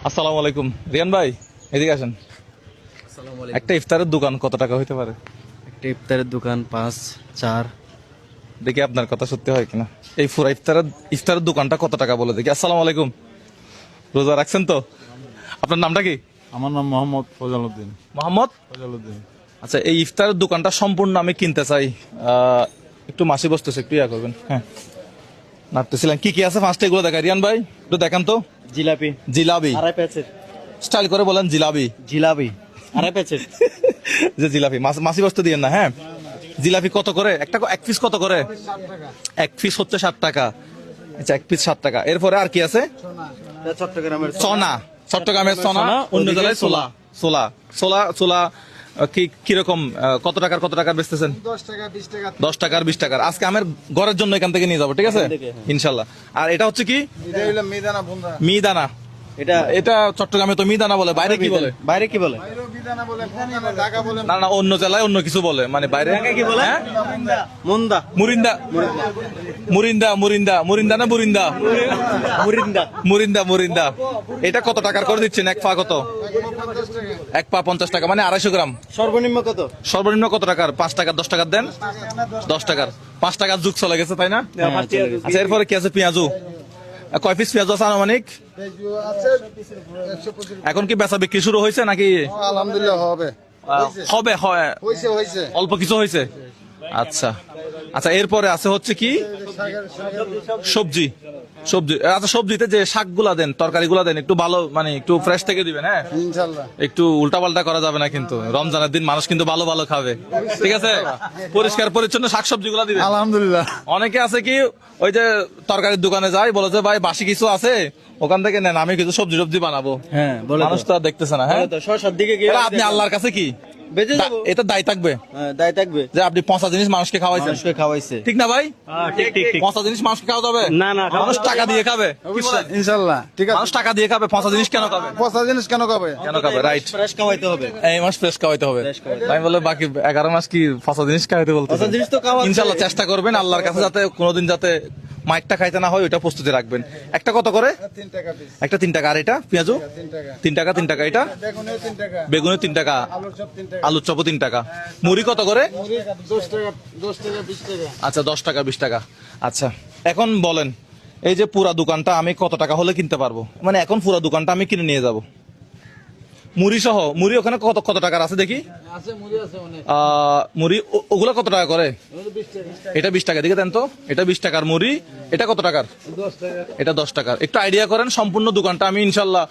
আসসালামু আলাইকুম রিয়ান ভাই, এদিকে আসেন। আসসালামু আলাইকুম। একটা ইফতারের দোকান কত টাকা হইতে পারে? একটা ইফতারের দোকান 5-4। দেখি আপনার কথা সত্যি হয় কিনা। এই পুরা ইফতারের দোকানটা কত টাকা বলে দেখি। আসসালামু আলাইকুম, রোজা রাখছেন তো? আপনার নামটা কি? আমার নাম মোহাম্মদ ফজলউদ্দিন। মোহাম্মদ ফজলউদ্দিন। আচ্ছা, এই ইফতারের দোকানটা সম্পূর্ণ আমি কিনতে চাই। একটু মাসি বসতেছে, একটু ইয়া করবেন। হ্যাঁ, নাপতেছিলেন কি কি আছে ফার্স্টে এগুলো দেখায়। রিয়ান ভাই একটু দেখান তো। জিলাপি জিলাবি, 2.5 প্যাকেট। স্টাইল করে বলেন জিলাবি। জিলাপি 2.5 প্যাকেট। যে জিলাপি মাসি বসতে দিয়েন না। হ্যাঁ, জিলাপি কত করে একটা? এক পিস কত করে? এক পিস হচ্ছে 60 টাকা। আচ্ছা, এক পিস 60 টাকা। এরপরে আর কি আছে? চট্টগ্রামের চনা, চট্টগ্রামের চনা, অন্য জায়গায় ছোলা। ছোলা ছোলা ছোলা কিরকম কত টাকার বেচতেছেন? 10 টাকার 20 টাকার। আজকে আমার ঘরের জন্য এখান থেকে নিয়ে যাবো, ঠিক আছে ইনশাল্লাহ। আর এটা হচ্ছে কি? মিহিদানা। এটা এটা চট্টগ্রামে তো মিহিদানা বলে, বাইরে কি বলে? বাইরে কি বলে? না না, অন্য জেলায় অন্য কিছু বলে, মানে বাইরে কি বলে? হ্যাঁ? মুন্দা। মুরিন্দা মুরিন্দা মুরিন্দা মুরিন্দা না মুরিন্দা মুরিন্দা। মুরিন্দা মুরিন্দা। এটা কত টাকার করে দিচ্ছেন? এক পা কত? এক পা 50 টাকা, মানে 250 গ্রাম। সর্বনিম্ন কত? সর্বনিম্ন কত টাকার? 5 টাকা 10 টাকার দেন। 10 টাকার 5 টাকার যুগ চলে গেছে, তাই না? আচ্ছা, এরপরে কি আছে? পেঁয়াজু। কয় পিস পেঁয়াজ আছে আনুমানিক? এখন কি বেচা বিক্রি শুরু হয়েছে নাকি? আলহামদুলিল্লাহ হবে। হবে, হয় হয়েছে অল্প কিছু হয়েছে। আচ্ছা আচ্ছা, এরপরে আছে হচ্ছে কি? সবজি। সবজি, আচ্ছা, সবজিতে যে শাকগুলা দেন, তরকারিগুলা দেন, একটু ভালো, মানে একটু ফ্রেশ থেকে দিবেন। হ্যাঁ, ইনশাল্লাহ। একটু উল্টাপাল্টা করা যাবে না কিন্তু। রমজানের দিন মানুষ কিন্তু ভালো ভালো খাবে, ঠিক আছে? পরিষ্কার পরিচ্ছন্ন শাকসবজি গুলা দিবেন। আলহামদুলিল্লাহ। অনেকে আছে কি, ওই যে তরকারির দোকানে যায়, বলে যে ভাই বাসি কিছু আছে, ওখান থেকে নেন, আমি কিছু সবজি টবজি বানাবো। হ্যাঁ, বলে মানুষ তো আর দেখতেছে না। হ্যাঁ, শসার দিকে গিয়ে তাহলে আপনি আল্লাহর কাছে কি বেঁচে যাবো। এটা দায় থাকবে দায় থাকবে। যে আপনি 50 জিনিস মানুষকে খাওয়াইছেন, মানুষকে খাওয়াইছে। ঠিক না ভাই? ঠিক ঠিক ঠিক। 50 জিনিস মানুষকে খাওয়া যাবে না, না, মানুষ টাকা দিয়ে খাবে। কি বলেন? ইনশাল্লাহ ঠিক আছে। মানুষ টাকা দিয়ে খাবে, 50 জিনিস কেন খাবে? 50 জিনিস কেন খাবে? কেন খাবে? রাইট, ফ্রেশ খাওয়াইতে হবে। এই মাস ফ্রেশ খাওয়াইতে হবে। Fresh খাওয়াইতে আমি বলে বাকি 11 মাস কি 50 জিনিস খাওয়াইতে বলতে? 50 জিনিস তো খাওয়াচ্ছে। ইনশাআল্লাহ চেষ্টা করবেন আল্লাহর কাছে, যাতে কোনোদিন যাতে মাইকটা খাইতে না হয়, ওইটা প্রস্তুতি রাখবেন। একটা কত করে? 3 টাকা পিস। একটা 3 টাকা। আর এটা পেঁয়াজু 3 টাকা। 3 টাকা 3 টাকা। এটা বেগুনিও 3 টাকা। বেগুনে 3 টাকা, আলুর চপ 3 টাকা। আলুর চপও 3 টাকা। মুড়ি কত করে? মুড়ি 10 টাকা, 10 টাকা 20 টাকা। আচ্ছা, 10 টাকা 20 টাকা। আচ্ছা, এখন বলেন, এই যে পুরা দোকানটা আমি কত টাকা হলে কিনতে পারবো? মানে এখন পুরা দোকানটা আমি কিনে নিয়ে যাব, মুড়ি সহ। মুড়ি ওখানে কত কত টাকার আছে দেখি? আছে মুড়ি আছে অনেক। মুড়ি ওগুলা কত টাকা করে? 20 টাকা। এটা 20 টাকা, দিকে দেন তো। এটা 20 টাকার মুড়ি। এটা কত টাকার? 10 টাকা। এটা 10 টাকার। একটু আইডিয়া করেন সম্পূর্ণ দোকানটা আমি ইনশাল্লাহ